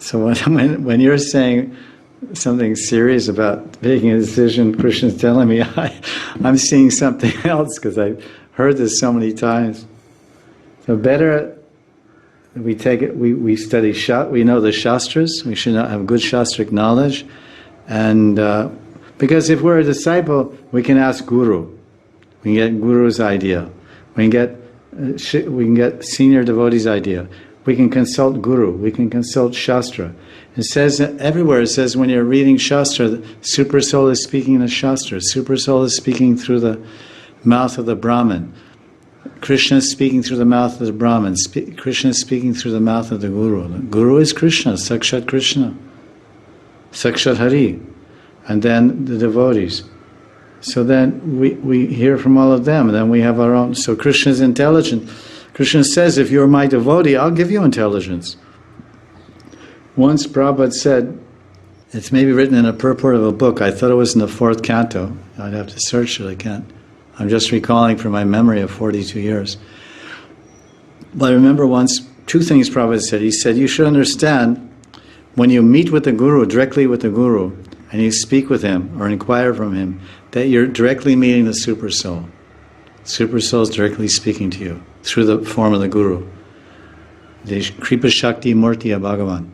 So when you're saying something serious about making a decision, Krishna's telling me I'm seeing something else because I've heard this so many times. So better we take it. We study we know the shastras. We should have good shastric knowledge, and because if we're a disciple, we can ask Guru. We can get Guru's idea. We can get senior devotees' idea. We can consult Guru. We can consult Shastra. It says everywhere. It says when you're reading Shastra, the Super Soul is speaking in the Shastra. Super Soul is speaking through the mouth of the Brahmin. Krishna is speaking through the mouth of the Brahmin. Krishna is speaking through the mouth of the Guru. The Guru is Krishna, Sakshat Krishna, Sakshat Hari, and then the devotees. So then we hear from all of them, and then we have our own. So Krishna is intelligent. Krishna says, if you're my devotee, I'll give you intelligence. Once Prabhupada said, it's maybe written in a purport of a book, I thought it was in the 4th canto, I'd have to search it, I can't. I'm just recalling from my memory of 42 years. But I remember once, 2 things Prabhupada said. He said, you should understand, when you meet with the Guru, directly with the Guru, and you speak with him or inquire from him, that you're directly meeting the Super Soul. Super Soul is directly speaking to you through the form of the Guru. The Kripa Shakti Murtiya Bhagavan.